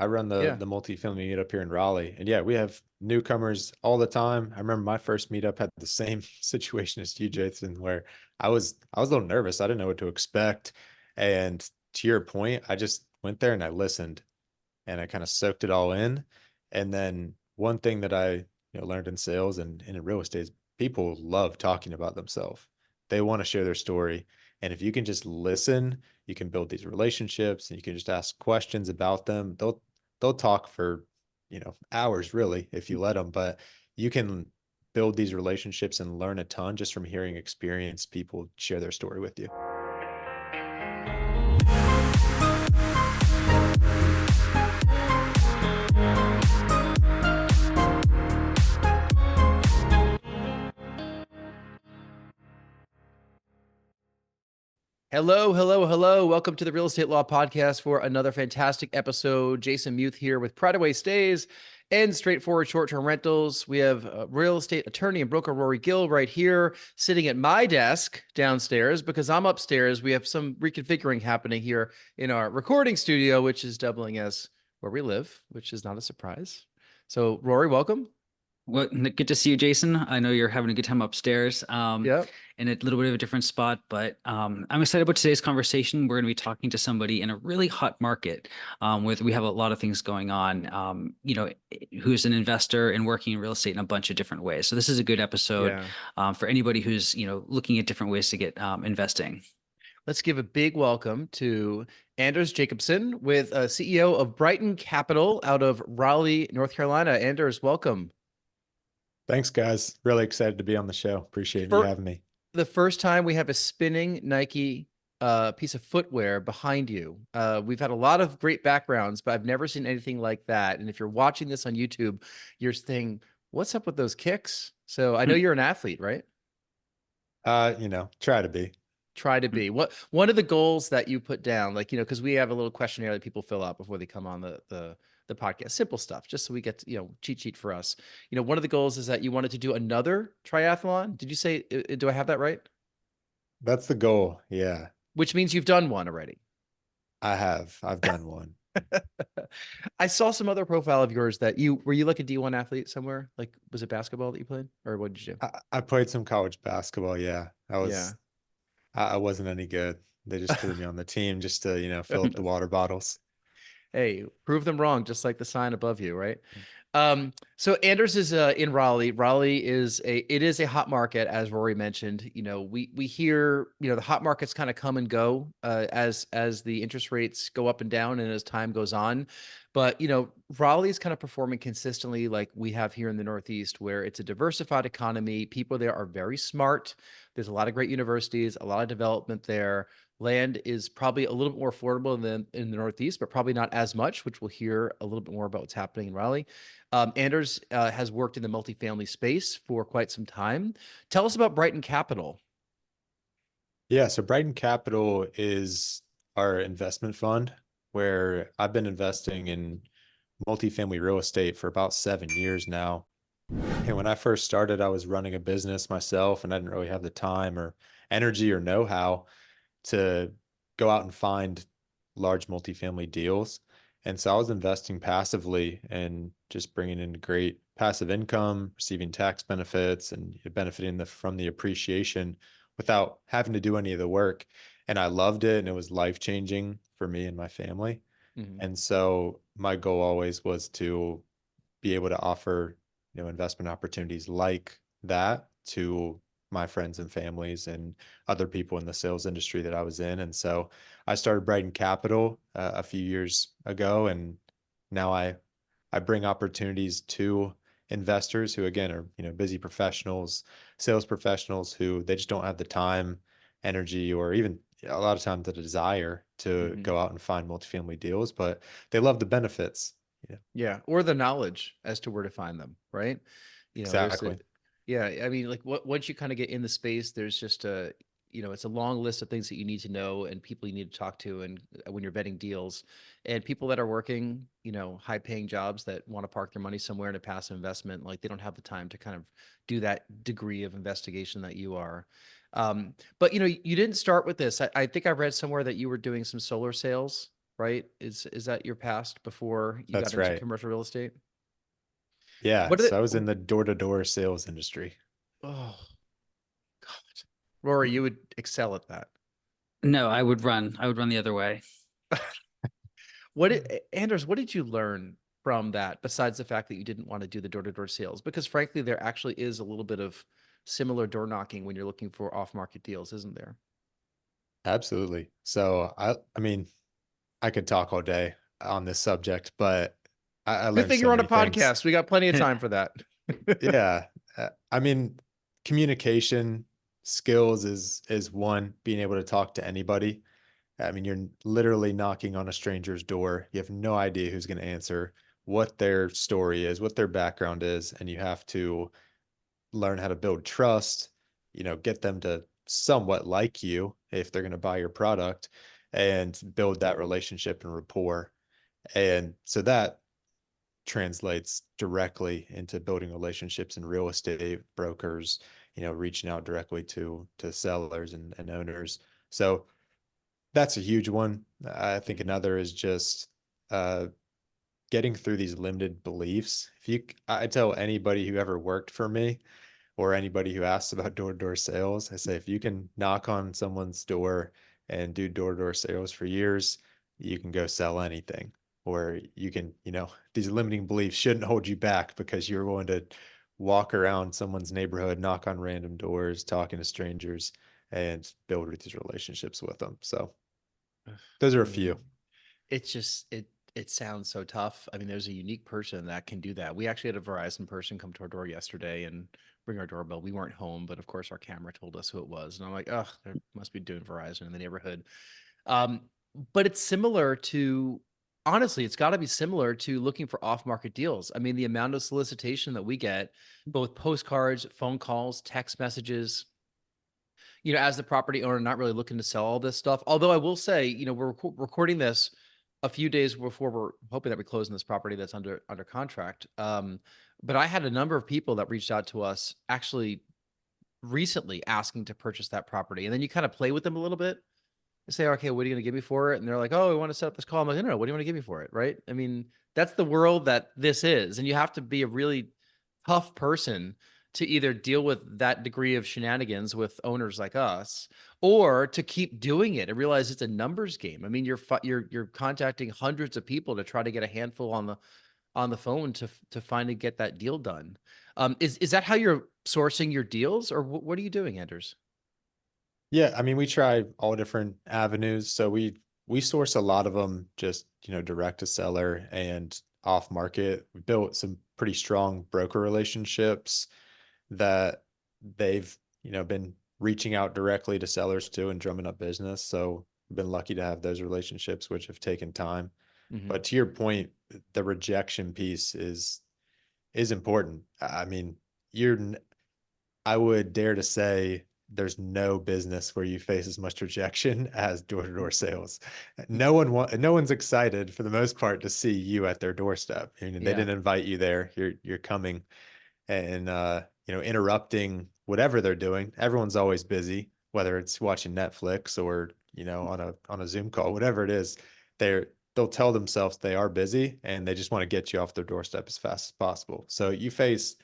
I run the Yeah. the multifamily meetup here in Raleigh, and yeah, we have newcomers all the time. I remember my first meetup had the same situation as you, Jason, where I was a little nervous. I didn't know what to expect, and to your point, I just went there and I listened, and I kind of soaked it all in. And then one thing that I learned in sales and in real estate is people love talking about themselves. They want to share their story, and if you can just listen, you can build these relationships, and you can just ask questions about them. They'll talk for, hours really if you let them, but you can build these relationships and learn a ton just from hearing experienced people share their story with you. Hello, hello, hello. Welcome to the Real Estate Law Podcast for another fantastic episode. Jason Muth here with Pride Away Stays and Straightforward Short-Term Rentals. We have real estate attorney and broker Rory Gill right here sitting at my desk downstairs because I'm upstairs. We have some reconfiguring happening here in our recording studio, which is doubling as where we live, which is not a surprise. So Rory, welcome. Well, good to see you, Jason. I know you're having a good time upstairs, Yep. in a little bit of a different spot, but I'm excited about today's conversation. We're going to be talking to somebody in a really hot market, with we have a lot of things going on. Who's an investor and working in real estate in a bunch of different ways. So this is a good episode, Yeah. for anybody who's looking at different ways to get investing. Let's give a big welcome to Anders Jacobson, with CEO of Brighton Capital out of Raleigh, North Carolina. Anders, welcome. Thanks, guys. Really excited to be on the show. Appreciate you For having me. the first time, we have a spinning Nike piece of footwear behind you. We've had a lot of great backgrounds, but I've never seen anything like that. And if you're watching this on YouTube, you're saying, what's up with those kicks? So I know you're an athlete, right? Try to be. Try to be. What one of the goals that you put down, like, because we have a little questionnaire that people fill out before they come on the podcast, simple stuff, just so we get to, cheat sheet for us. One of the goals is that you wanted to do another triathlon. Did you say, do I have that right? That's the goal. Yeah, Which means you've done one already. I have. I've done one. I saw some other profile of yours that were you like a D1 athlete somewhere? Like, was it basketball that you played, or what did you do? I played some college basketball. Yeah, Yeah. I wasn't any good. They just threw me on the team just to, fill up the water bottles. Hey, prove them wrong, just like the sign above you, right? So Anders is in Raleigh. Raleigh is a hot market, as Rory mentioned. We hear, the hot markets kind of come and go as the interest rates go up and down and as time goes on. But Raleigh is kind of performing consistently like we have here in the Northeast, where it's a diversified economy. People there are very smart. There's a lot of great universities, a lot of development there. Land is probably a little bit more affordable than in the Northeast, but probably not as much, which we'll hear a little bit more about what's happening in Raleigh. Anders has worked in the multifamily space for quite some time. Tell us about Brighton Capital. Yeah, so Brighton Capital is our investment fund where I've been investing in multifamily real estate for about 7 years now. And when I first started, I was running a business myself, and I didn't really have the time or energy or know-how to go out and find large multifamily deals. And so I was investing passively and just bringing in great passive income, receiving tax benefits, and benefiting from the appreciation without having to do any of the work. And I loved it, and it was life-changing for me and my family. Mhm. And so my goal always was to be able to offer, investment opportunities like that to my friends and families and other people in the sales industry that I was in. And so I started Brighton Capital a few years ago, and now I bring opportunities to investors who, again, are busy professionals, sales professionals who they just don't have the time, energy, or even a lot of times the desire to Mhm. go out and find multifamily deals, but they love the benefits. Yeah, Yeah, or the knowledge as to where to find them, right? There's exactly. yeah, I mean, like once you kind of get in the space, there's just it's a long list of things that you need to know and people you need to talk to, and when you're vetting deals, and people that are working, high paying jobs that want to park their money somewhere in a passive investment, like they don't have the time to kind of do that degree of investigation that you are. But you didn't start with this. I think I read somewhere that you were doing some solar sales, right? Is that your past before you got That's into right. commercial real estate? Yeah. What are So I was the, in the door-to-door sales industry. oh God, Rory, you would excel at that. No, I would run. I would run the other way. Anders, what did you learn from that besides the fact that you didn't want to do the door-to-door sales? Because frankly, there actually is a little bit of similar door knocking when you're looking for off-market deals, isn't there? Absolutely. So I mean, I could talk all day on this subject, but I Good learned thing so you're on a many things. podcast. We got plenty of time for that. Yeah. I mean, communication skills is one, being able to talk to anybody. I mean, you're literally knocking on a stranger's door. You have no idea who's going to answer, what their story is, what their background is, and you have to learn how to build trust, get them to somewhat like you if they're going to buy your product and build that relationship and rapport. And so that translates directly into building relationships in real estate, brokers, reaching out directly to sellers and owners. So that's a huge one. I think another is just uh, getting through these limited beliefs. I tell anybody who ever worked for me or anybody who asks about door-to-door sales, I say, if you can knock on someone's door and do door-to-door sales for years, you can go sell anything. Or you can, these limiting beliefs shouldn't hold you back because you're going to walk around someone's neighborhood, knock on random doors, talking to strangers, and build these relationships with them. So those are I a few. mean, it's just it sounds so tough. I mean, there's a unique person that can do that. We actually had a Verizon person come to our door yesterday and ring our doorbell. We weren't home, but of course our camera told us who it was. And I'm like, oh, they must be doing Verizon in the neighborhood. Um, but it's similar to honestly, it's got to be similar to looking for off-market deals. I mean, the amount of solicitation that we get, both postcards, phone calls, text messages, as the property owner, not really looking to sell all this stuff. Although I will say, we're recording this a few days before we're hoping that we close on this property that's under contract. But I had a number of people that reached out to us actually recently asking to purchase that property, and then you kind of play with them a little bit. You say, okay, what are you going to give me for it? And they're like, oh, we want to set up this call. I'm like, no, what do you want to give me for it? Right? I mean, that's the world that this is, and you have to be a really tough person to either deal with that degree of shenanigans with owners like us, or to keep doing it and realize it's a numbers game. I mean, you're contacting hundreds of people to try to get a handful on the phone to finally get that deal done. Is that how you're sourcing your deals, or what are you doing, Anders? Yeah, I mean, we try all different avenues. So we source a lot of them just, direct to seller and off market. We built some pretty strong broker relationships that they've, been reaching out directly to sellers too and drumming up business. So we've been lucky to have those relationships, which have taken time. Mm-hmm. But to your point, the rejection piece is important. I mean, I would dare to say there's no business where you face as much rejection as door-to-door sales. No one's excited for the most part to see you at their doorstep. I mean, they Yeah. didn't invite you there. You're coming and interrupting whatever they're doing. Everyone's always busy, whether it's watching Netflix or, on a Zoom call, whatever it is. They'll tell themselves they are busy and they just want to get you off their doorstep as fast as possible. So you face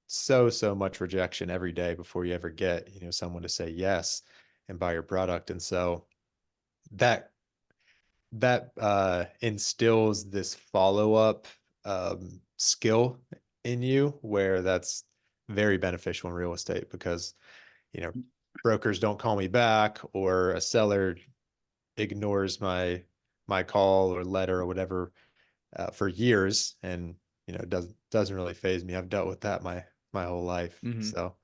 so much rejection every day before you ever get, someone to say yes and buy your product. And so that instills this follow-up skill in you where that's very beneficial in real estate because, you know, brokers don't call me back or a seller ignores my call or letter or whatever for years and doesn't really phase me. I've dealt with that my whole life. Mm-hmm. So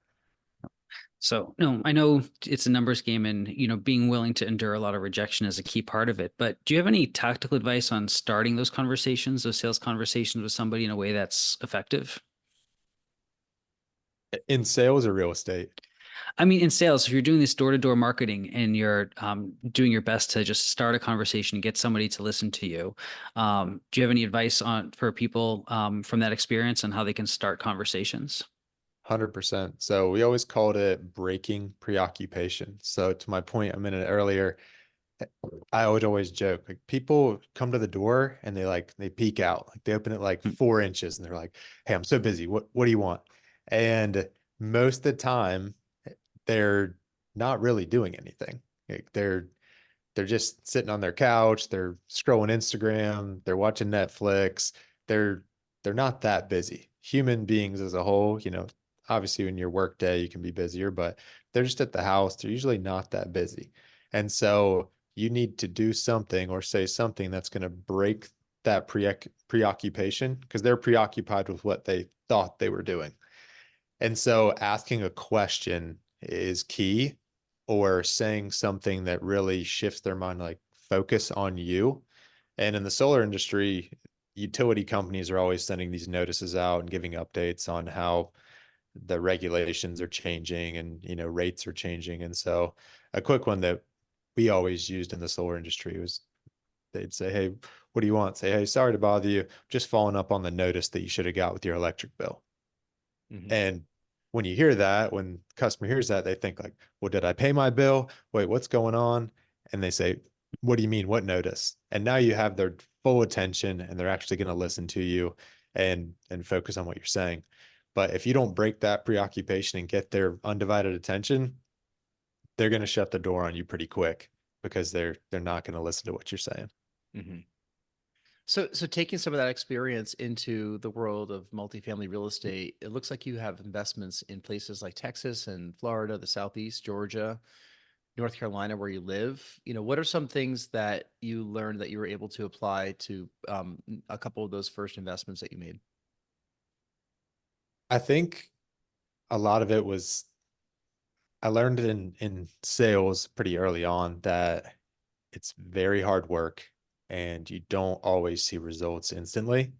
So, no, I know it's a numbers game and, being willing to endure a lot of rejection is a key part of it. But do you have any tactical advice on starting those conversations, those sales conversations with somebody in a way that's effective? in sales or real estate, I mean, in sales, if you're doing this door-to-door marketing and you're doing your best to just start a conversation and get somebody to listen to you, do you have any advice for people from that experience on how they can start conversations? 100%. So we always called it breaking preoccupation. So to my point a minute earlier, I would always joke, like people come to the door and they peek out, like they open it like 4 inches and they're like, "Hey, I'm so busy. What do you want?" And most of the time, they're not really doing anything. Like they're just sitting on their couch, they're scrolling Instagram, they're watching Netflix. They're they're not that busy. Human beings as a whole, obviously in your work day you can be busier, but they're just at the house. They're usually not that busy. And so you need to do something or say something that's going to break that preoccupation because they're preoccupied with what they thought they were doing. And so asking a question is key, or saying something that really shifts their mind, like focus on you. And in the solar industry, utility companies are always sending these notices out and giving updates on how the regulations are changing and, rates are changing. And so a quick one that we always used in the solar industry was they'd say, "Hey, what do you want?" Say, "Hey, sorry to bother you. Just following up on the notice that you should have got with your electric bill." Mhm. And when you hear that, when the customer hears that, they think like, "Well, did I pay my bill? Wait, what's going on?" And they say, "What do you mean? What notice?" And now you have their full attention and they're actually going to listen to you and focus on what you're saying. But if you don't break that preoccupation and get their undivided attention, they're going to shut the door on you pretty quick because they're not going to listen to what you're saying. Mhm. So taking some of that experience into the world of multifamily real estate, it looks like you have investments in places like Texas and Florida, the Southeast, Georgia, North Carolina, where you live. What are some things that you learned that you were able to apply to a couple of those first investments that you made? I think a lot of it was I learned in sales pretty early on that it's very hard work and you don't always see results instantly.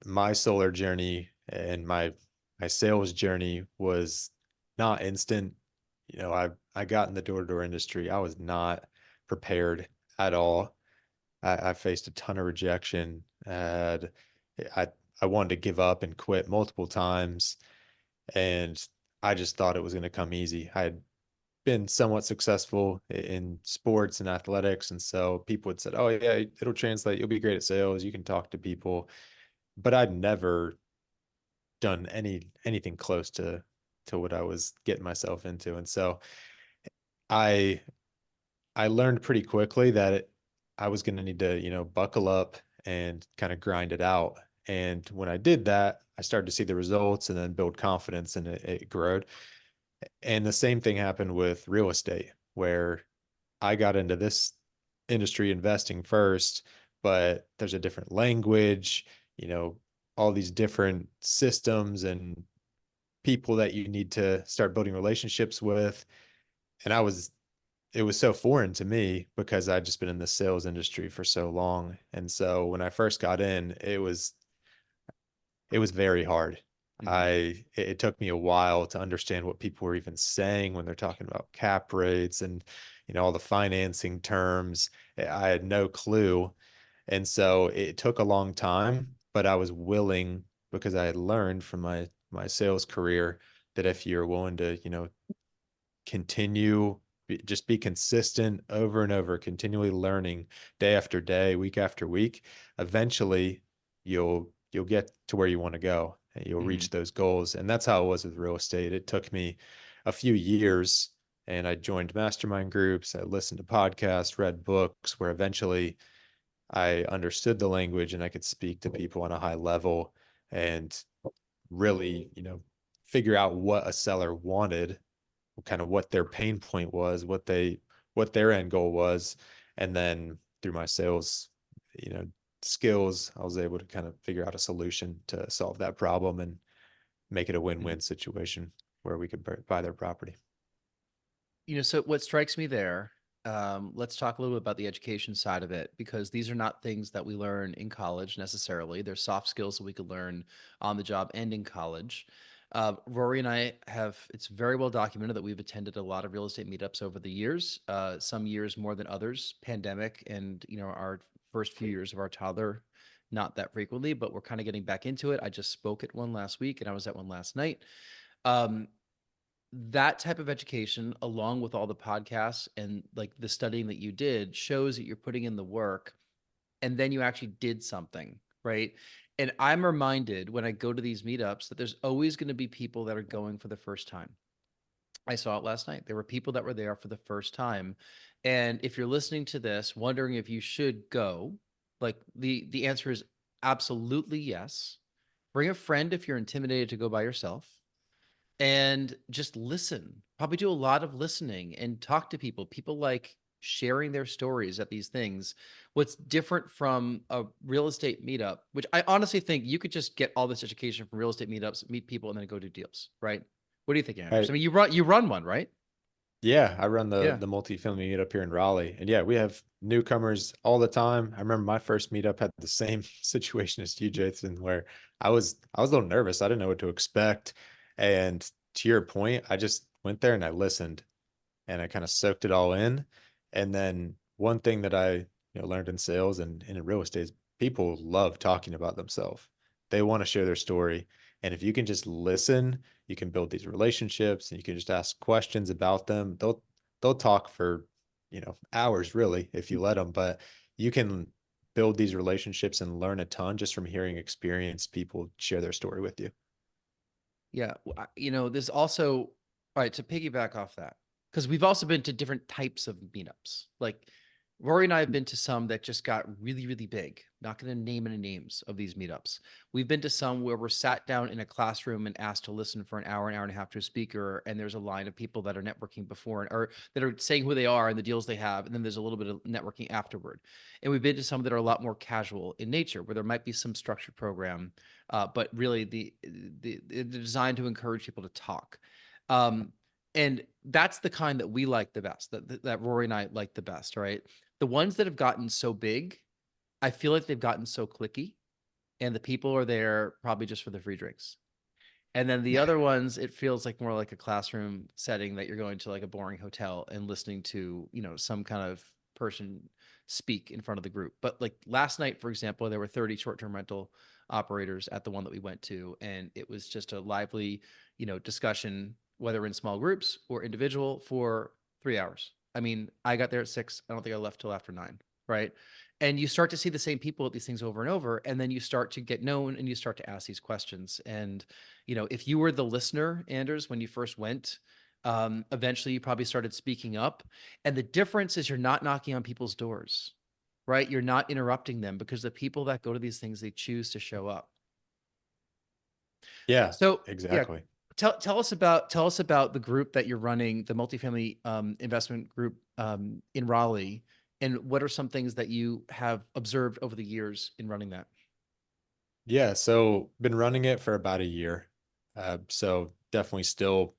My solar journey and my sales journey was not instant. I got in the door-to-door industry. I was not prepared at all. I faced a ton of rejection, and I I wanted to give up and quit multiple times, and I just thought it was going to come easy. I had been somewhat successful in sports and athletics, and so people had said, "Oh yeah, it'll translate. You'll be great at sales. You can talk to people." But I'd never done anything close to what I was getting myself into. And so I I learned pretty quickly that I was going to need to, buckle up and kind of grind it out. And when I did that, I started to see the results and then build confidence and it growed. And the same thing happened with real estate, where I got into this industry investing first, but there's a different language, you know, all these different systems and people that you need to start building relationships with. And it was so foreign to me because I'd just been in the sales industry for so long. And so when I first got in, it was very hard. Hmm. It took me a while to understand what people were even saying when they're talking about cap rates and, all the financing terms. I had no clue. And so it took a long time, but I was willing because I had learned from my sales career that if you're willing to, continue, just be consistent over and over, continually learning day after day, week after week, eventually you'll get to where you want to go and you'll Hmm. reach those goals. And that's how it was with real estate. It took me a few years and I joined mastermind groups, I listened to podcasts, read books, where eventually I understood the language and I could speak to people on a high level and really, figure out what a seller wanted, kind of what their pain point was, what their end goal was. And then through my sales, you know, skills, I was able to kind of figure out a solution to solve that problem and make it a Hmm. win-win situation where we could buy their property. So what strikes me there, let's talk a little bit about the education side of it, because these are not things that we learn in college necessarily. They're soft skills that we could learn on the job and in college. Rory and I it's very well documented that we've attended a lot of real estate meetups over the years, some years more than others, pandemic and, our first few years of our toddler, not that frequently, but we're kind of getting back into it. I just spoke at one last week and I was at one last night. Um, that type of education, along with all the podcasts and like the studying that you did, shows that you're putting in the work and then you actually did something, right? And I'm reminded when I go to these meetups that there's always going to be people that are going for the first time. I saw it last night. There were people that were there for the first time. And if you're listening to this, wondering if you should go, like the answer is absolutely yes. Bring a friend if you're intimidated to go by yourself and just listen. Probably do a lot of listening and talk to people. People like sharing their stories at these things. What's different from a real estate meetup, which I honestly think you could just get all this education from real estate meetups, meet people, and then go do deals, right? What do you think, Anders? I Right. mean, you run one, right? Yeah, I run the Yeah. the multifamily meetup here in Raleigh. And yeah, we have newcomers all the time. I remember my first meetup had the same situation as you, Jason, where I was a little nervous. I didn't know what to expect. And to your point, I just went there and I listened and I kind of soaked it all in. And then one thing that I learned in sales and in real estate is people love talking about themselves. They want to share their story. And if you can just listen, you can build these relationships and you can just ask questions about them. They'll talk for, hours really if you let them, but you can build these relationships and learn a ton just from hearing experienced people share their story with you. Yeah. There's also, all right, to piggyback off that, because we've also been to different types of meetups. Like Rory and I have been to some that just got really, really big. Not going to name any names of these meetups. We've been to some where we're sat down in a classroom and asked to listen for an hour and a half to a speaker, and there's a line of people that are networking before or that are saying who they are and the deals they have, and then there's a little bit of networking afterward. And we've been to some that are a lot more casual in nature, where there might be some structured program, but really they're designed to encourage people to talk. Um, and that's the kind that we like the best, that Rory and I like the best, right? The ones that have gotten so big, I feel like they've gotten so clicky, and the people are there probably just for the free drinks. And then the other ones, it feels like more like a classroom setting that you're going to like a boring hotel and listening to, some kind of person speak in front of the group. But like last night, for example, there were 30 short-term rental operators at the one that we went to, and it was just a lively, discussion, whether in small groups or individual, for 3 hours. I mean, I got there at 6. I don't think I left till after 9, right? And you start to see the same people at these things over and over, and then you start to get known and you start to ask these questions. And if you were the listener, Anders, when you first went, eventually you probably started speaking up. And the difference is you're not knocking on people's doors, right? You're not interrupting them, because the people that go to these things, they choose to show up. Yeah, So yeah, exactly. tell us about the group that you're running, the multifamily investment group in Raleigh, and what are some things that you have observed over the years in running that? Yeah, so been running it for about a year. So definitely still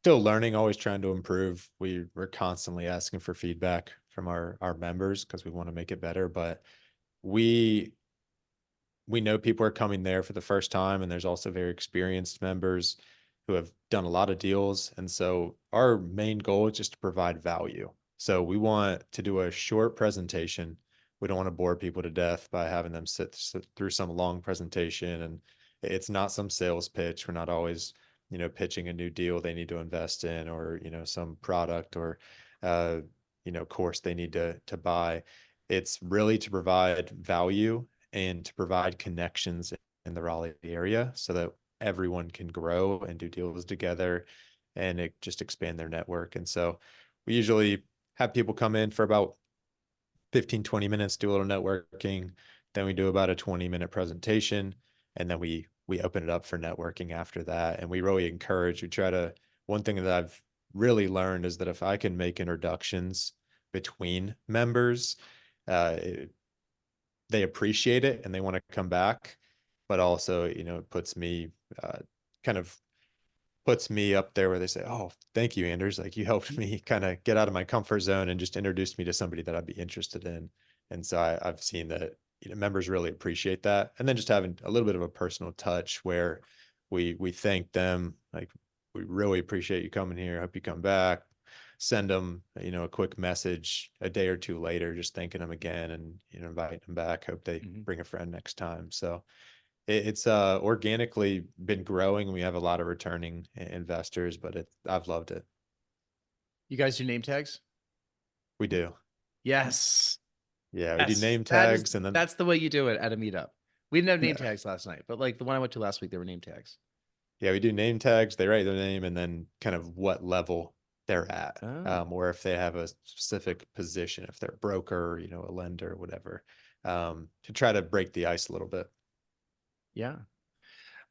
learning, always trying to improve. We're constantly asking for feedback from our members because we want to make it better. But we we know people are coming there for the first time, and there's also very experienced members who have done a lot of deals. And so our main goal is just to provide value. So we want to do a short presentation. We don't want to bore people to death by having them sit through some long presentation. And it's not some sales pitch. We're not always, pitching a new deal they need to invest in, or, some product or, uh, course they need to buy. It's really to provide value and to provide connections in the Raleigh area so that everyone can grow and do deals together and it just expand their network. And so we usually have people come in for about 15, 20 minutes, do a little networking. Then we do about a 20-minute presentation. And then we open it up for networking after that. And we really encourage, one thing that I've really learned is that if I can make introductions between members, they appreciate it and they want to come back. But also, it uh, kind of puts me up there where they say, "Oh, thank you, Anders. Like you helped me kind of get out of my comfort zone and just introduced me to somebody that I'd be interested in." And so I've seen that, members really appreciate that. And then just having a little bit of a personal touch where we thank them, like, we really appreciate you coming here. Hope you come back. Send them, a quick message a day or two later, just thanking them again and, inviting them back. Hope they Mhm. bring a friend next time. So It's organically been growing. We have a lot of returning investors, but I've loved it. You guys do name tags? We do. Yes. Yeah, we do Yes. name tags, and then That's the way you do it at a meetup. We didn't have name tags last night, but like the one I went to last week, there were name tags. yeah, we do name tags. They write their name and then kind of what level they're at, Oh, or if they have a specific position, if they're a broker, a lender, whatever, to try to break the ice a little bit. yeah.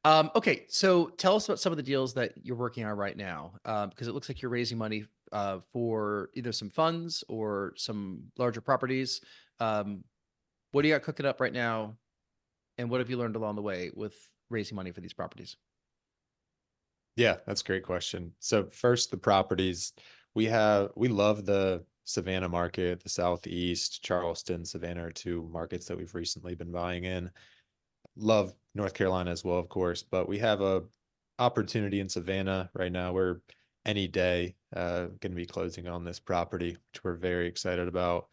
Okay, so tell us about some of the deals that you're working on right now, because it looks like you're raising money for either some funds or some larger properties. What do you got cooking up right now, and what have you learned along the way with raising money for these properties? Yeah, that's a great question. So first, the properties we love the Savannah market, the Southeast, Charleston, Savannah are two markets that we've recently been buying in. Love North Carolina as well, of course, but we have a opportunity in Savannah right now. We're any day going to be closing on this property, which we're very excited about.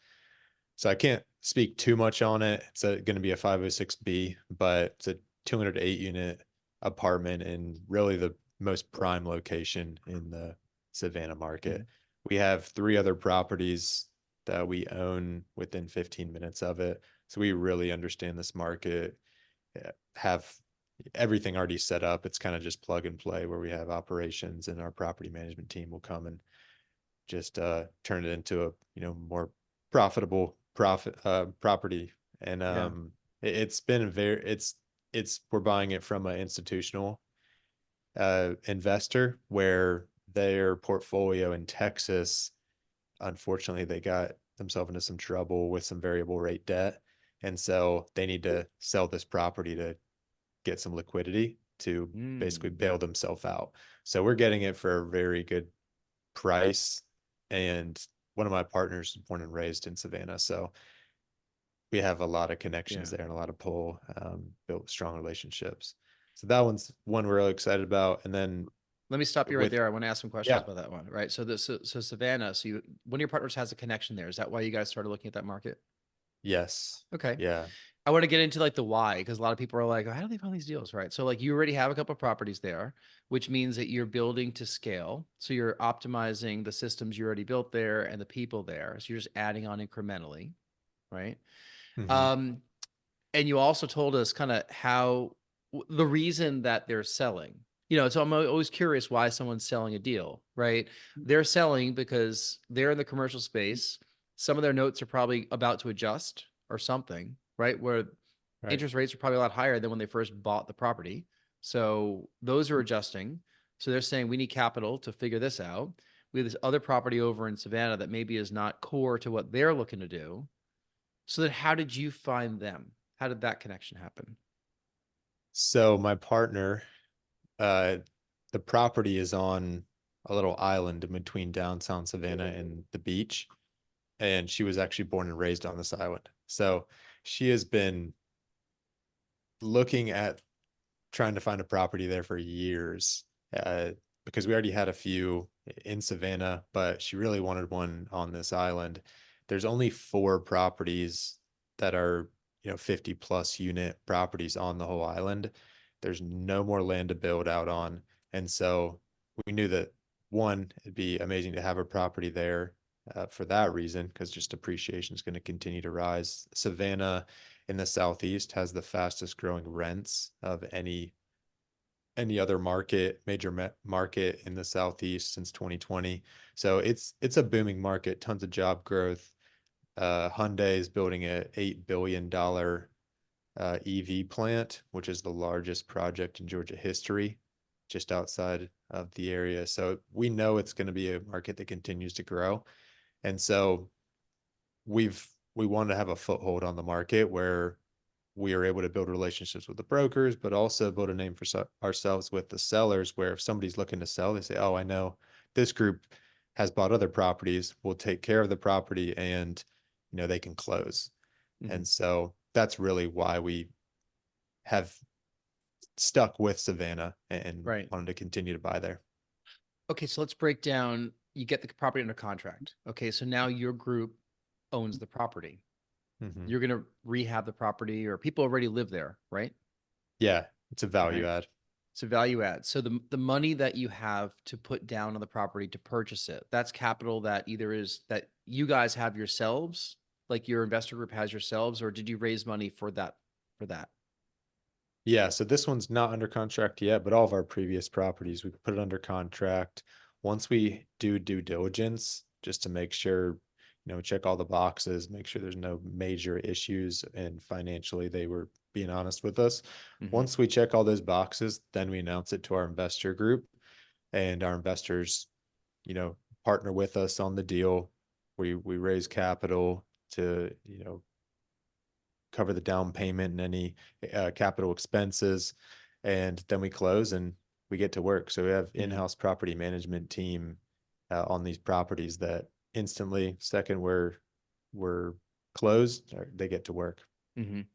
So I can't speak too much on it. It's going to be a 506B, but it's a 208 unit apartment in really the most prime location in the Savannah market. Mhm. We have 3 other properties that we own within 15 minutes of it. So we really understand this market, have everything already set up. It's kind of just plug and play where we have operations and our property management team will come and just turn it into a more profitable property. And Yeah. it's been it's we're buying it from an institutional investor where their portfolio in Texas, unfortunately, they got themselves into some trouble with some variable rate debt. And so they need to sell this property to get some liquidity to basically bail themselves out. So we're getting it for a very good price. And one of my partners is born and raised in Savannah. So we have a lot of connections Yeah. there and a lot of pull, built strong relationships. So that one's one we're really excited about. And then Let me stop you right with, there. I want to ask some questions yeah, about that one. Right. So Savannah. So one of your partners has a connection there. Is that why you guys started looking at that market? yes, Okay. yeah. I want to get into like the why, because a lot of people are like, how do they find these deals? Right. So like you already have a couple of properties there, which means that you're building to scale. So you're optimizing the systems you already built there and the people there. So you're just adding on incrementally. Right. Mhm. Um, and you also told us kind of how the reason that they're selling. So I'm always curious why someone's selling a deal, right? They're selling because they're in the commercial space. Some of their notes are probably about to adjust or something, right? Where Right. interest rates are probably a lot higher than when they first bought the property. So those are adjusting. So they're saying we need capital to figure this out. We have this other property over in Savannah that maybe is not core to what they're looking to do. So then how did you find them? How did that connection happen? So my partner, uh, the property is on a little island in between downtown Savannah and the beach. And she was actually born and raised on this island. So she has been looking at trying to find a property there for years, because we already had a few in Savannah, but she really wanted one on this island. There's only 4 properties that are 50 plus unit properties on the whole island. There's no more land to build out on. And so we knew that, one, it'd be amazing to have a property there, for that reason, because just appreciation is going to continue to rise. Savannah in the Southeast has the fastest growing rents of any other major market in the Southeast since 2020. So it's a booming market, tons of job growth. Hyundai is building a $8 billion EV plant, which is the largest project in Georgia history, just outside of the area. So we know it's going to be a market that continues to grow. And so we wanted to have a foothold on the market where we are able to build relationships with the brokers, but also build a name for ourselves with the sellers, where if somebody's looking to sell, they say, oh, I know this group has bought other properties. We'll take care of the property and, they can close. Mm-hmm. And so that's really why we have stuck with Savannah and Right. wanted to continue to buy there. Okay, so let's break down. You get the property under contract. Okay, so now your group owns the property. Mm-hmm. You're going to rehab the property, or people already live there, right? Yeah, it's a value Right. add. It's a value add. So the money that you have to put down on the property to purchase it, that's capital that either is that you guys have yourselves, like your investor group has yourselves, or did you raise money for that for that? Yeah, so this one's not under contract yet, but all of our previous properties, we put it under contract. Once we do due diligence, just to make sure, check all the boxes, make sure there's no major issues, and financially they were being honest with us. Mhm. Once we check all those boxes, then we announce it to our investor group, and our investors, you know, partner with us on the deal. We raise capital to, cover the down payment and any capital expenses, and then we close and we get to work. So we have Mhm. in-house property management team on these properties that instantly, second we're closed, they get to work. Mhm.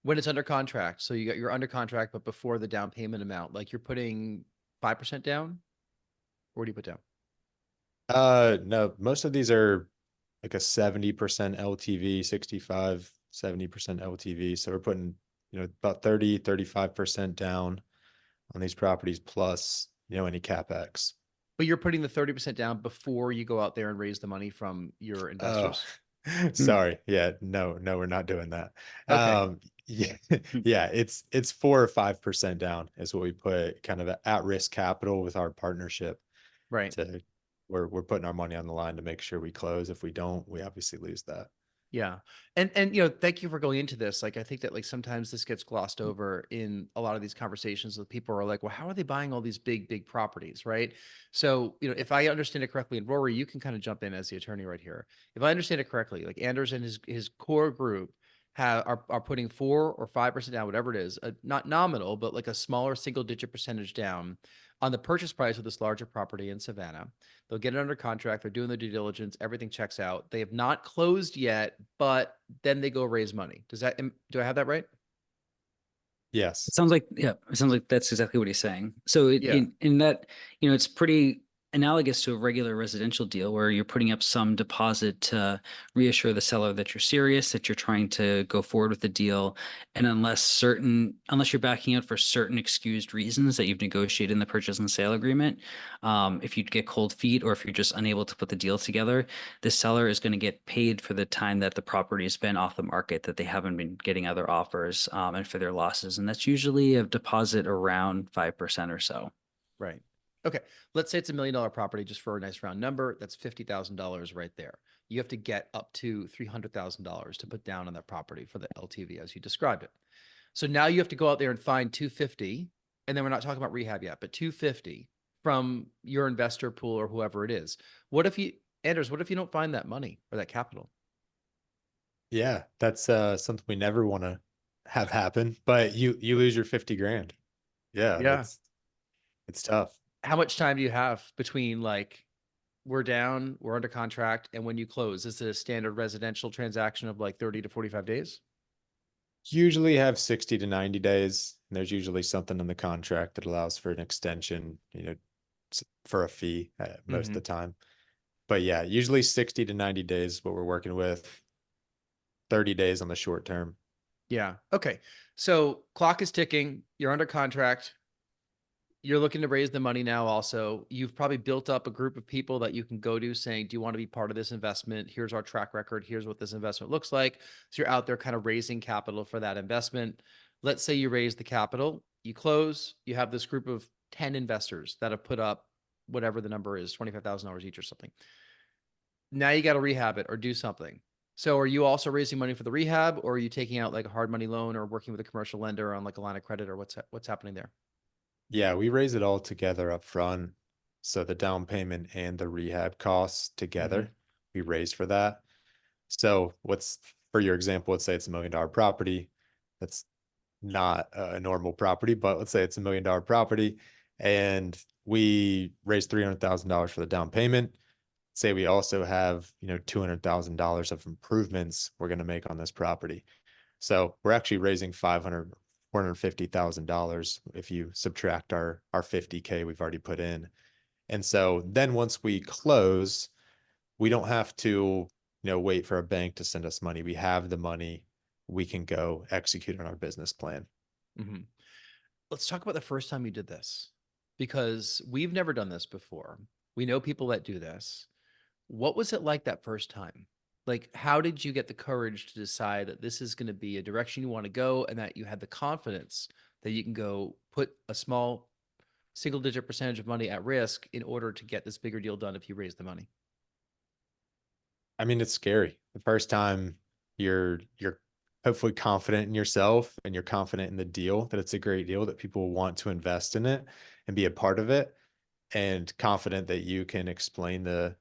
When it's under contract, so you're under contract, but before the down payment amount, like you're putting 5% down? Or what do you put down? No, most of these are like a 70% LTV, 65, 70% LTV. So we're putting, about 30, 35% down on these properties plus, any CapEx. But you're putting the 30% down before you go out there and raise the money from your Oh, investors? sorry. Yeah, no, we're not doing that. Okay. Yeah, yeah, it's 4 or 5% down is what we put kind of at risk capital with our partnership Right. to we're putting our money on the line to make sure we close. If we don't, we obviously lose that. Yeah. And thank you for going into this. Like I think that like sometimes this gets glossed over in a lot of these conversations with people who are like, well, how are they buying all these big properties? Right. So, if I understand it correctly, and Rory, you can kind of jump in as the attorney right here. If I understand it correctly, like Anders and his core group are putting 4 or 5% down, whatever it is, not nominal, but like a smaller single digit percentage down on the purchase price of this larger property in Savannah. They'll get it under contract. They're doing their due diligence. Everything checks out. They have not closed yet, but then they go raise money. Do I have that right? Yes. It sounds like, yeah, it sounds like that's exactly what he's saying. So Yeah. in that, it's pretty analogous to a regular residential deal where you're putting up some deposit to reassure the seller that you're serious, that you're trying to go forward with the deal. And unless you're backing out for certain excused reasons that you've negotiated in the purchase and sale agreement, if you get cold feet or if you're just unable to put the deal together, the seller is going to get paid for the time that the property has been off the market, that they haven't been getting other offers, and for their losses. And that's usually a deposit around 5% or so. Right. Okay. Let's say it's $1 million property, just for a nice round number. That's $50,000 right there. You have to get up to $300,000 to put down on that property for the LTV as you described it. So now you have to go out there and find 250, and then we're not talking about rehab yet, but 250 from your investor pool or whoever it is. Anders, what if you don't find that money or that capital? Yeah, that's something we never want to have happen, but you lose your 50 grand. Yeah, Yeah. it's tough. How much time do you have between like we're down, we're under contract, and when you close? Is it a standard residential transaction of like 30 to 45 days? Usually have 60 to 90 days. And there's usually something in the contract that allows for an extension, for a fee most of Mm-hmm. the time. But yeah, usually 60 to 90 days is what we're working with, 30 days on the short term. Yeah. Okay. So clock is ticking. You're under contract. You're looking to raise the money now also. You've probably built up a group of people that you can go to saying, do you want to be part of this investment? Here's our track record. Here's what this investment looks like. So you're out there kind of raising capital for that investment. Let's say you raise the capital, you close, you have this group of 10 investors that have put up whatever the number is, $25,000 each or something. Now you got to rehab it or do something. So are you also raising money for the rehab, or are you taking out like a hard money loan or working with a commercial lender on like a line of credit, or what's happening there? Yeah, we raise it all together up front. So the down payment and the rehab costs Mm-hmm. together, we raise for that. So for your example, let's say it's $1 million property. That's not a normal property, but let's say it's $1 million property and we raise $300,000 for the down payment. Say we also have, $200,000 of improvements we're going to make on this property. So we're actually raising $450,000 if you subtract our 50K we've already put in. And so then once we close, we don't have to, wait for a bank to send us money. We have the money. We can go execute on our business plan. Mm-hmm. Let's talk about the first time you did this, because we've never done this before. We know people that do this. What was it like that first time? Like, how did you get the courage to decide that this is going to be a direction you want to go, and that you had the confidence that you can go put a small single digit percentage of money at risk in order to get this bigger deal done if you raise the money? I mean, it's scary. The first time you're hopefully confident in yourself and you're confident in the deal, that it's a great deal, that people want to invest in it and be a part of it, and confident that you can explain the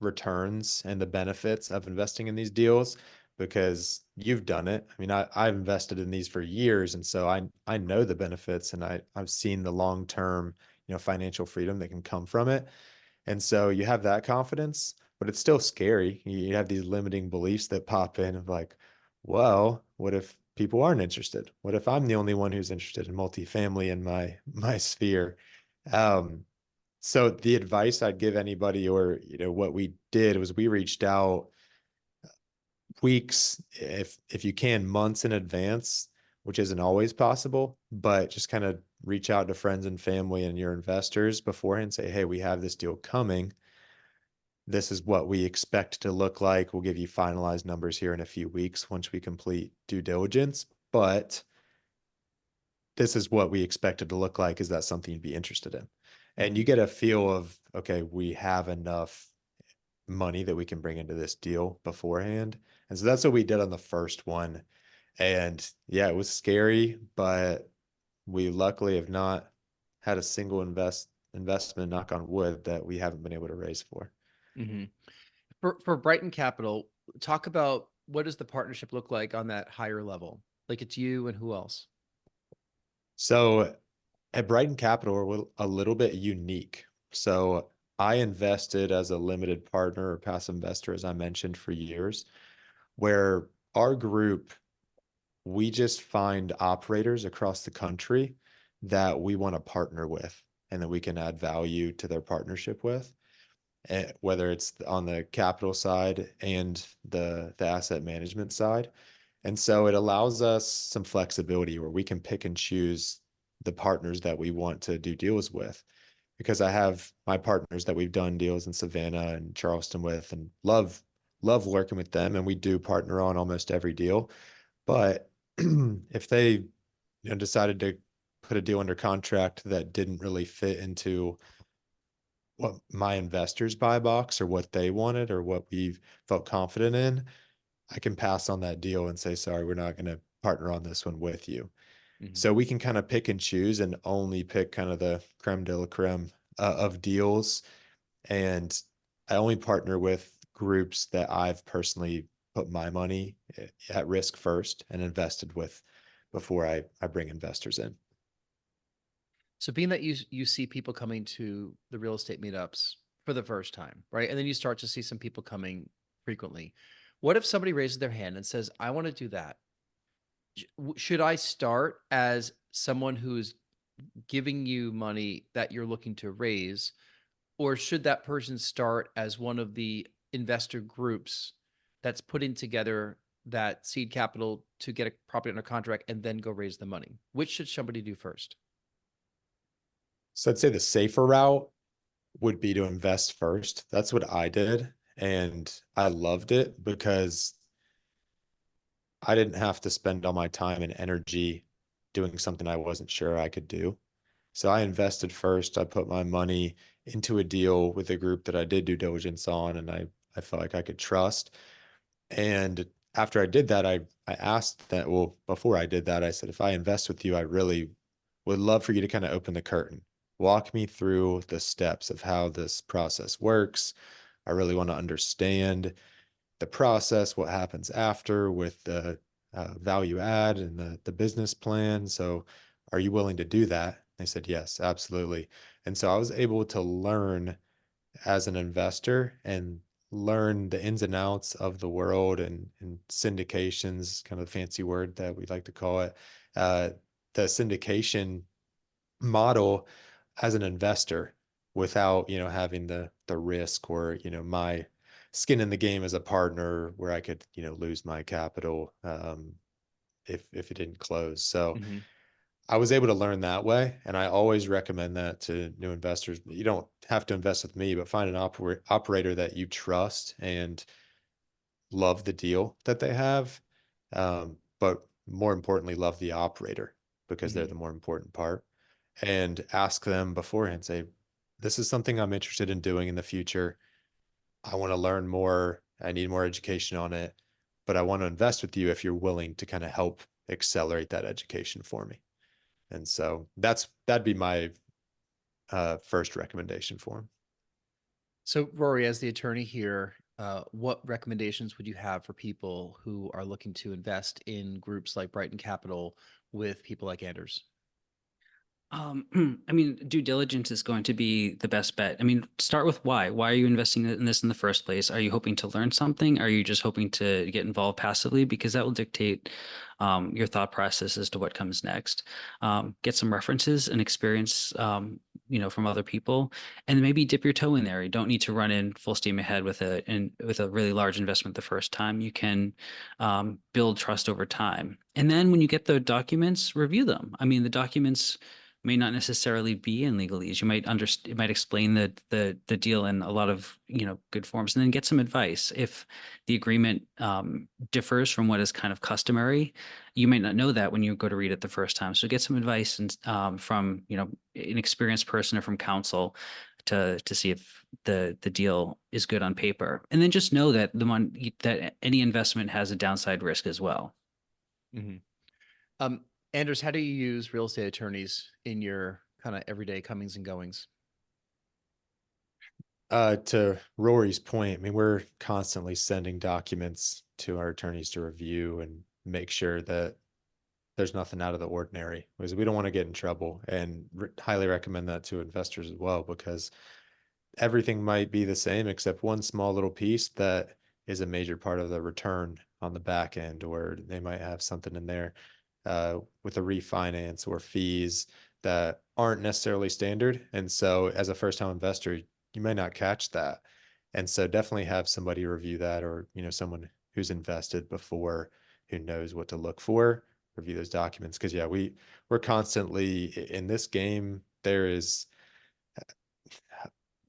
returns and the benefits of investing in these deals because you've done it. I mean, I've invested in these for years, and so I know the benefits, and I've seen the long-term, financial freedom that can come from it. And so you have that confidence, but it's still scary. You have these limiting beliefs that pop in of like, well, what if people aren't interested? What if I'm the only one who's interested in multifamily in my sphere? Um, so the advice I'd give anybody, or what we did was we reached out weeks, if you can, months in advance, which isn't always possible, but just kind of reach out to friends and family and your investors beforehand, say, hey, we have this deal coming. This is what we expect to look like. We'll give you finalized numbers here in a few weeks once we complete due diligence, but this is what we expect it to look like. Is that something you'd be interested in? And you get a feel of, okay, we have enough money that we can bring into this deal beforehand. And so that's what we did on the first one. And yeah, it was scary, but we luckily have not had a single investment, knock on wood, that we haven't been able to raise for. Mm-hmm. For Brighton Capital, talk about what does the partnership look like on that higher level? Like, it's you and who else? So at Brighton Capital, we're a little bit unique. So I invested as a limited partner or passive investor, as I mentioned, for years, where our group, we just find operators across the country that we want to partner with and that we can add value to their partnership with, whether it's on the capital side and the asset management side. And so it allows us some flexibility where we can pick and choose the partners that we want to do deals with. Because I have my partners that we've done deals in Savannah and Charleston with, and love working with them, and we do partner on almost every deal. But if they, decided to put a deal under contract that didn't really fit into what my investors buy box or what they wanted or what we've felt confident in, I can pass on that deal and say, sorry, we're not going to partner on this one with you. Mm-hmm. So we can kind of pick and choose and only pick kind of the creme de la creme of deals. And I only partner with groups that I've personally put my money at risk first and invested with before I bring investors in. So being that you see people coming to the real estate meetups for the first time, right? And then you start to see some people coming frequently. What if somebody raises their hand and says, I want to do that? Should I start as someone who's giving you money that you're looking to raise, or should that person start as one of the investor groups that's putting together that seed capital to get a property under contract and then go raise the money? Which should somebody do first? So I'd say the safer route would be to invest first. That's what I did. And I loved it because I didn't have to spend all my time and energy doing something I wasn't sure I could do. So I invested first. I put my money into a deal with a group that I did due diligence on, and I felt like I could trust. And after I did that, I asked that, well, before I did that, I said, if I invest with you, I really would love for you to kind of open the curtain. Walk me through the steps of how this process works. I really want to understand the process, what happens after with the value add and the business plan. So are you willing to do that? They said, yes, absolutely. And so I was able to learn as an investor and learn the ins and outs of the world and syndications, kind of the fancy word that we like to call it, uh, the syndication model as an investor without, having the risk or, my skin in the game as a partner where I could, lose my capital if it didn't close. So Mm-hmm. I was able to learn that way. And I always recommend that to new investors. You don't have to invest with me, but find an operator that you trust and love the deal that they have. But more importantly, love the operator, because they're the more important part. And ask them beforehand, say, this is something I'm interested in doing in the future. I want to learn more. I need more education on it, but I want to invest with you if you're willing to kind of help accelerate that education for me. And so that'd be my first recommendation for them. So Rory, as the attorney here, what recommendations would you have for people who are looking to invest in groups like Brighton Capital with people like Anders? I mean, due diligence is going to be the best bet. I mean, start with why. Why are you investing in this in the first place? Are you hoping to learn something? Are you just hoping to get involved passively? Because that will dictate your thought process as to what comes next. Get some references and experience, from other people, and maybe dip your toe in there. You don't need to run in full steam ahead with a really large investment the first time. You can build trust over time, and then when you get the documents, review them. I mean, the documents may not necessarily be in legalese. You might it might explain the deal in a lot of good forms, and then get some advice. If the agreement differs from what is kind of customary, you might not know that when you go to read it the first time. So get some advice and from an experienced person or from counsel to see if the deal is good on paper, and then just know that that any investment has a downside risk as well. Anders, how do you use real estate attorneys in your kind of everyday comings and goings? To Rory's point, I mean, we're constantly sending documents to our attorneys to review and make sure that there's nothing out of the ordinary, because we don't want to get in trouble, and highly recommend that to investors as well, because everything might be the same except one small little piece that is a major part of the return on the back end, or they might have something in there with a refinance or fees that aren't necessarily standard. And so as a first-time investor, you may not catch that. And so definitely have somebody review that, or someone who's invested before, who knows what to look for, review those documents. Because we're constantly in this game. There is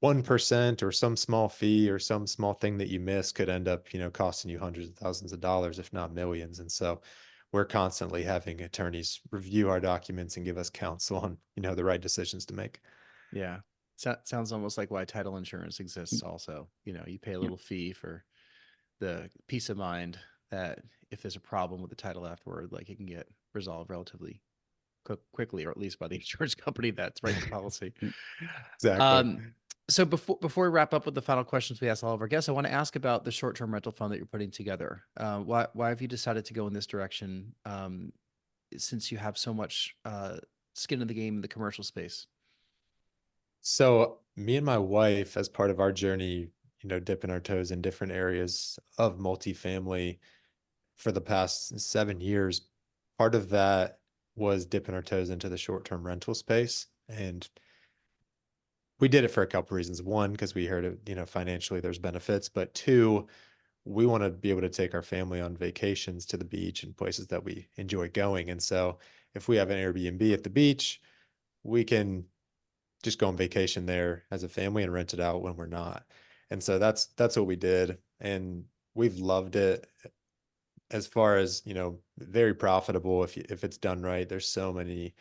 1% or some small fee or some small thing that you miss could end up costing you hundreds of thousands of dollars, if not millions. And so we're constantly having attorneys review our documents and give us counsel on the right decisions to make. Yeah. Sounds almost like why title insurance exists also. You pay a little fee for the peace of mind that if there's a problem with the title afterward, like it can get resolved relatively quickly, or at least by the insurance company that's writing the policy. Exactly. So before we wrap up with the final questions we ask all of our guests, I want to ask about the short-term rental fund that you're putting together. Why have you decided to go in this direction, since you have so much skin in the game in the commercial space? So me and my wife, as part of our journey, dipping our toes in different areas of multifamily for the past 7 years, part of that was dipping our toes into the short-term rental space. And we did it for a couple reasons. One, because we heard it, financially there's benefits, but two, we want to be able to take our family on vacations to the beach and places that we enjoy going. And so if we have an Airbnb at the beach, we can just go on vacation there as a family and rent it out when we're not. And so that's what we did. And we've loved it. As far as, very profitable if it's done right. There's so many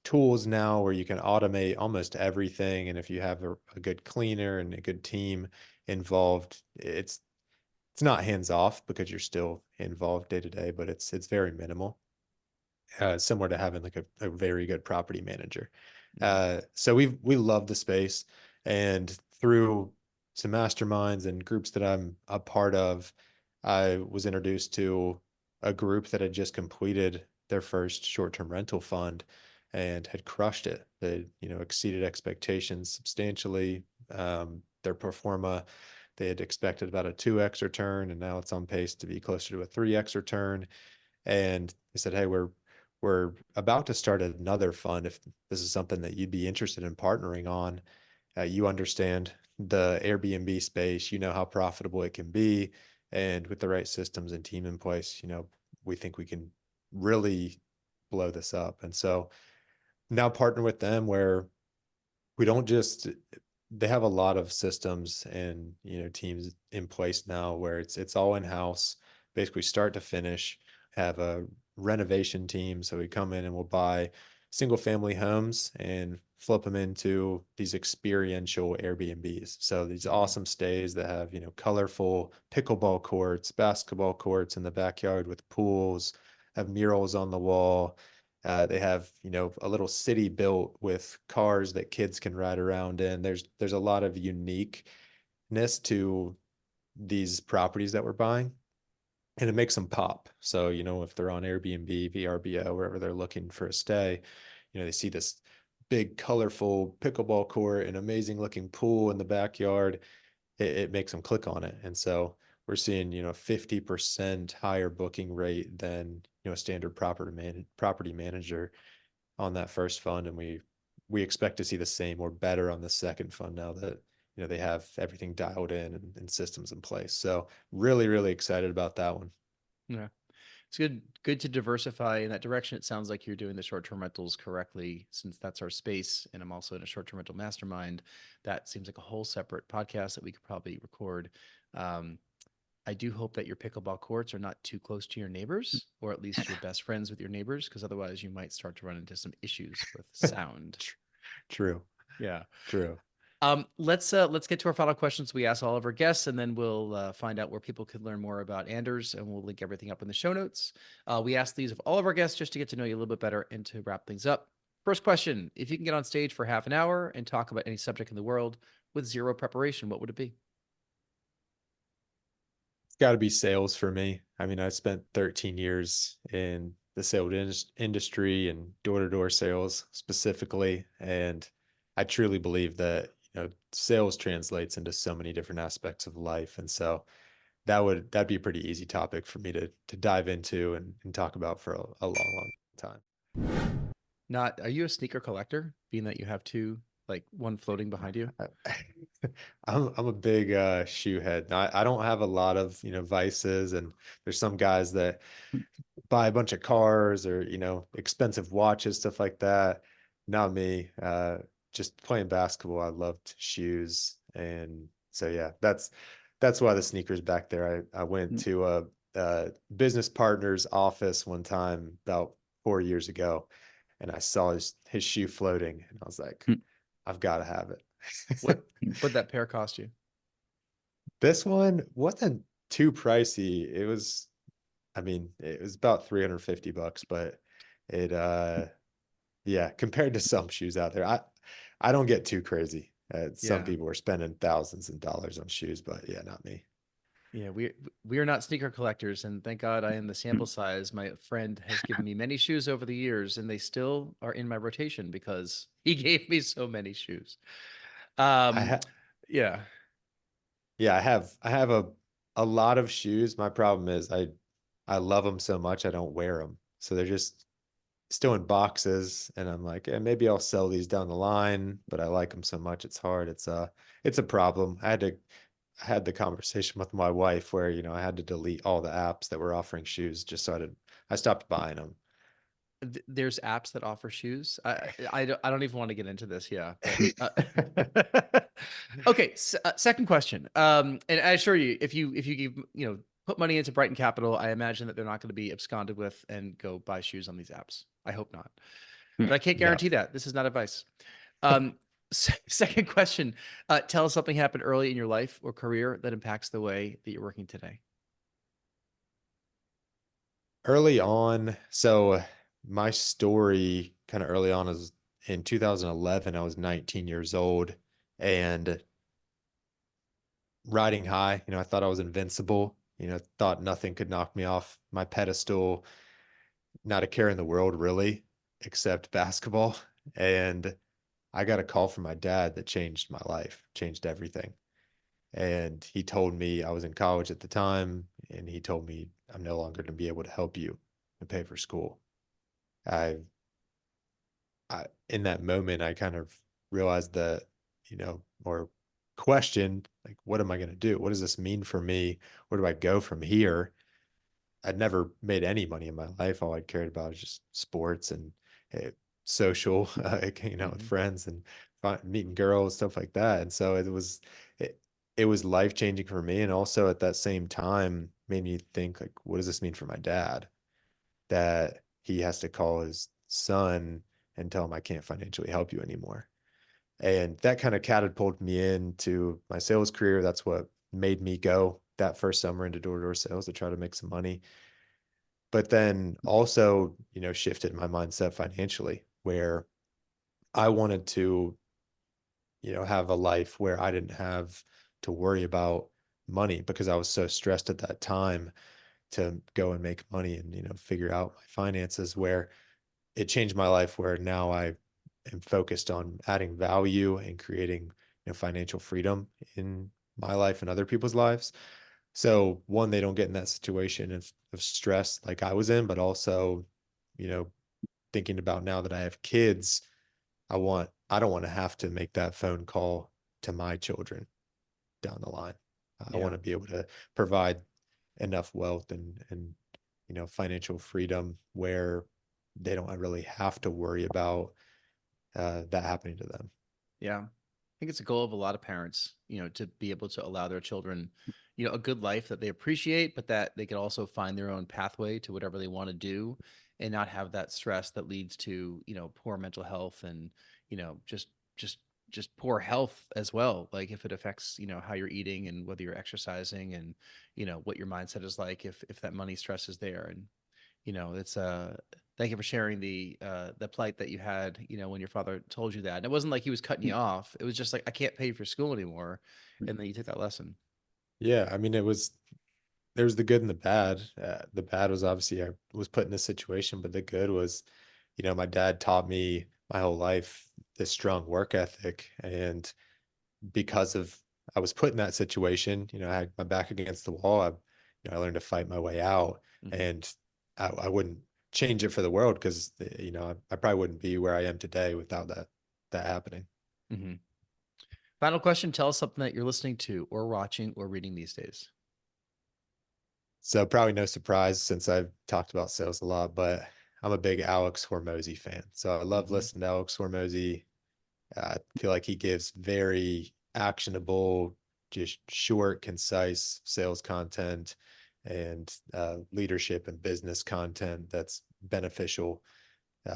tools now where you can automate almost everything. And if you have a good cleaner and a good team involved, it's not hands off, because you're still involved day to day, but it's very minimal. Similar to having like a very good property manager. So we love the space, and through some masterminds and groups that I'm a part of, I was introduced to a group that had just completed their first short-term rental fund and had crushed it. They, exceeded expectations substantially. Their pro forma, they had expected about a 2x return, and now it's on pace to be closer to a 3x return. And they said, hey, we're about to start another fund. If this is something that you'd be interested in partnering on, you understand the Airbnb space, how profitable it can be. And with the right systems and team in place, we think we can really blow this up. And so now partner with them where we don't just, they have a lot of systems and, you know, teams in place now where it's all in-house, basically start to finish, have a renovation team. So we come in and we'll buy single family homes and flip them into these experiential Airbnbs. So these awesome stays that have, you know, colorful pickleball courts, basketball courts in the backyard with pools, have murals on the wall. They have, you know, a little city built with cars that kids can ride around in. There's a lot of uniqueness to these properties that we're buying, and it makes them pop. So, you know, if they're on Airbnb, VRBO, wherever they're looking for a stay, you know, they see this big, colorful pickleball court and amazing looking pool in the backyard. It makes them click on it. And so we're seeing, you know, 50% higher booking rate than, you know, a standard property manager on that first fund. And we expect to see the same or better on the second fund now that, you know, they have everything dialed in and systems in place. So really, really excited about that one. Yeah. It's good to diversify in that direction. It sounds like you're doing the short-term rentals correctly, since that's our space. And I'm also in a short-term rental mastermind. That seems like a whole separate podcast that we could probably record. I do hope that your pickleball courts are not too close to your neighbors, or at least you're best friends with your neighbors, because otherwise you might start to run into some issues with sound. True. Yeah. True. Let's get to our final questions we ask all of our guests, and then we'll find out where people could learn more about Anders, and we'll link everything up in the show notes. We ask these of all of our guests just to get to know you a little bit better and to wrap things up. First question: if you can get on stage for half an hour and talk about any subject in the world with zero preparation, what would it be? It's got to be sales for me. I mean, I spent 13 years in the sales industry and door-to-door sales specifically, and I truly believe that, you know, sales translates into so many different aspects of life. And so that'd be a pretty easy topic for me to dive into and talk about for a long, long time. Are you a sneaker collector, being that you have two, like one floating behind you? I'm a big shoe head. I don't have a lot of, you know, vices, and there's some guys that buy a bunch of cars or, you know, expensive watches, stuff like that. Not me. Just playing basketball, I loved shoes. And so yeah, that's why the sneakers back there. I went to a business partner's office one time about 4 years ago, and I saw his shoe floating, and I was like, I've got to have it. What'd that pair cost you? This one wasn't too pricey. It was, I mean, it was about $350, but it yeah, compared to some shoes out there, I don't get too crazy. Some Yeah. people are spending thousands of dollars on shoes, but yeah, not me. Yeah, we are not sneaker collectors, and thank God I am the sample size. My friend has given me many shoes over the years, and they still are in my rotation because he gave me so many shoes. I ha Yeah. Yeah, I have a lot of shoes. My problem is I love them so much I don't wear them. So they're just still in boxes, and I'm like, maybe I'll sell these down the line, but I like them so much it's hard. It's a problem. I had the conversation with my wife where, you know, I had to delete all the apps that were offering shoes just so I stopped buying them. There's apps that offer shoes. I don't even want to get into this. Yeah. Okay. Second question. And I assure you, if you give, you know, put money into Brighton Capital, I imagine that they're not going to be absconded with and go buy shoes on these apps. I hope not, but I can't No. guarantee that. This is not advice. Second question. Tell us something happened early in your life or career that impacts the way that you're working today. Early on, so my story kind of early on is in 2011, I was 19 years old and riding high. You know, I thought I was invincible, you know, thought nothing could knock me off my pedestal, not a care in the world really, except basketball. And I got a call from my dad that changed my life, changed everything. And he told me, I was in college at the time, and he told me, I'm no longer going to be able to help you and pay for school. I, in that moment, I kind of realized that, you know, or questioned, like, what am I going to do? What does this mean for me? Where do I go from here? I'd never made any money in my life. All I cared about was just sports and uh, social, hanging out with friends and meeting girls, stuff like that. And so it, it was life changing for me. And also at that same time made me think like, what does this mean for my dad? That he has to call his son and tell him I can't financially help you anymore. And that kind of catapulted me into my sales career. That's what made me go that first summer into door-to-door sales to try to make some money. But then also, shifted my mindset financially where I wanted to, have a life where I didn't have to worry about money because I was so stressed at that time to go and make money and, figure out my finances, where it changed my life where now I am focused on adding value and creating, financial freedom in my life and other people's lives. So one, they don't get in that situation of stress like I was in, but also, you know, thinking about now that I have kids, I don't want to have to make that phone call to my children down the line. I want Yeah. to be able to provide enough wealth and financial freedom where they don't really have to worry about that happening to them. Yeah. I think it's a goal of a lot of parents, to be able to allow their children, a good life that they appreciate, but that they can also find their own pathway to whatever they want to do and not have that stress that leads to, poor mental health and, just just just poor health as well. Like if it affects, how you're eating and whether you're exercising and, what your mindset is like if that money stress is there. And it's thank you for sharing the plight that you had, when your father told you that. And it wasn't like he was cutting you off. It was just like, I can't pay for school anymore. And then you took that lesson. Yeah, I mean, there was the good and the bad. The bad was obviously I was put in this situation, but the good was, my dad taught me my whole life this strong work ethic. And because of I was put in that situation, I had my back against the wall. I learned to fight my way out, Mm-hmm. and I wouldn't change it for the world because, I probably wouldn't be where I am today without that happening. Mm-hmm. Final question. Tell us something that you're listening to or watching or reading these days. So probably no surprise since I've talked about sales a lot, but I'm a big Alex Hormozy fan. So I love Mm-hmm. listening to Alex Hormozy. I feel like he gives very actionable, just short, concise sales content and leadership and business content that's beneficial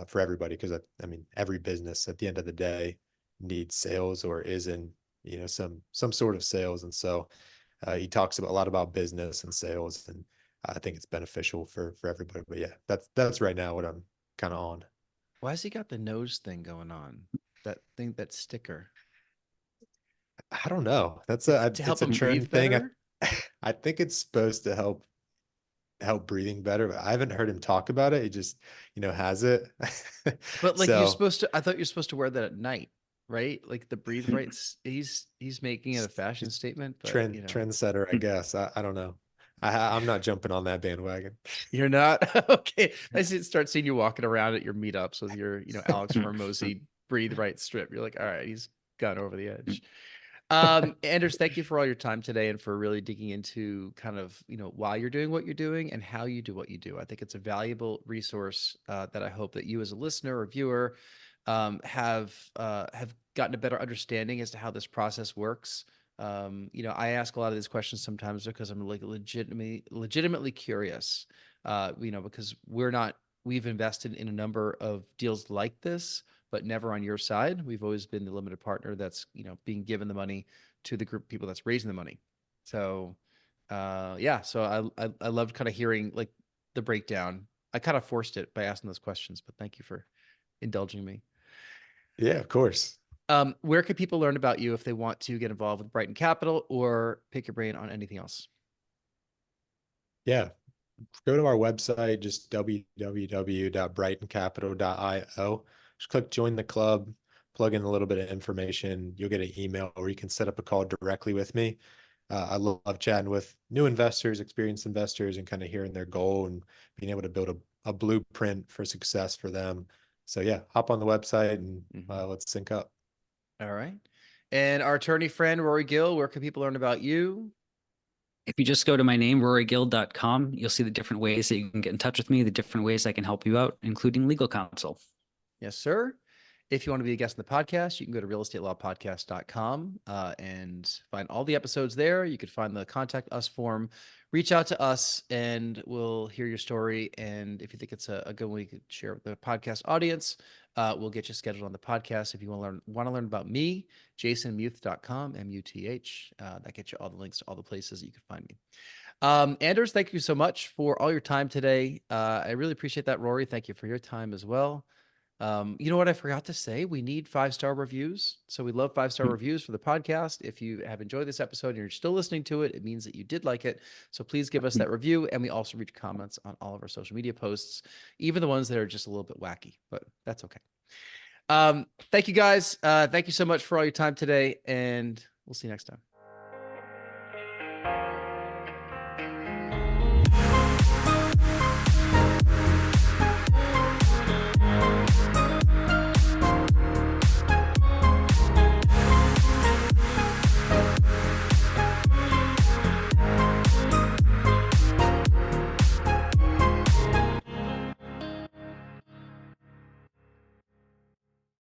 for everybody. Because I mean, every business at the end of the day needs sales or is in some sort of sales, and so he talks about a lot about business and sales, and I think it's beneficial for everybody. But yeah, that's right now what I'm kind of on. Why has he got the nose thing going on? That thing, that sticker. I don't know. To It's help a him trend breathe thing. better? I think it's supposed to help breathing better, but I haven't heard him talk about it. He just, has it. But like you're So supposed to, I thought you're supposed to wear that at night, right? Like the breathe right. He's making it a fashion he's statement, but trendsetter, I guess. I don't know. I'm not jumping on that bandwagon. you're not okay. Start seeing you walking around at your meetups with your, Alex Hormozy breathe right strip. You're like, all right, he's gone over the edge. Anders, thank you for all your time today and for really digging into kind of, why you're doing what you're doing and how you do what you do. I think it's a valuable resource that I hope that you as a listener or viewer have gotten a better understanding as to how this process works. I ask a lot of these questions sometimes because I'm like legitimately curious. Because we've invested in a number of deals like this, but never on your side. We've always been the limited partner that's, being given the money to the group of people that's raising the money. So, yeah. So I loved kind of hearing like the breakdown. I kind of forced it by asking those questions, but thank you for indulging me. Yeah, of course. Where can people learn about you if they want to get involved with Brighton Capital or pick your brain on anything else? Yeah. Go to our website, just www.brightoncapital.io. Just click join the club, plug in a little bit of information. You'll get an email or you can set up a call directly with me. I love chatting with new investors, experienced investors, and kind of hearing their goal and being able to build a blueprint for success for them. So yeah, hop on the website and let's sync up. All right. And our attorney friend, Rory Gill, where can people learn about you? If you just go to my name, rorygill.com, you'll see the different ways that you can get in touch with me, the different ways I can help you out, including legal counsel. Yes, sir. If you want to be a guest on the podcast, you can go to realestatepodcast.com and find all the episodes there. You could find the contact us form, reach out to us, and we'll hear your story. And if you think it's a good one, you could share with the podcast audience. We'll get you scheduled on the podcast. If you want to learn about me, jasonmuth.com, M-U-T-H. That gets you all the links to all the places that you can find me. Anders, thank you so much for all your time today. I really appreciate that. Rory, thank you for your time as well. You know what I forgot to say? We need 5-star reviews. So we love 5-star reviews for the podcast. If you have enjoyed this episode and you're still listening to it, it means that you did like it. So please give us that review. And we also read comments on all of our social media posts, even the ones that are just a little bit wacky, but that's okay. Thank you guys. Thank you so much for all your time today, and we'll see you next time.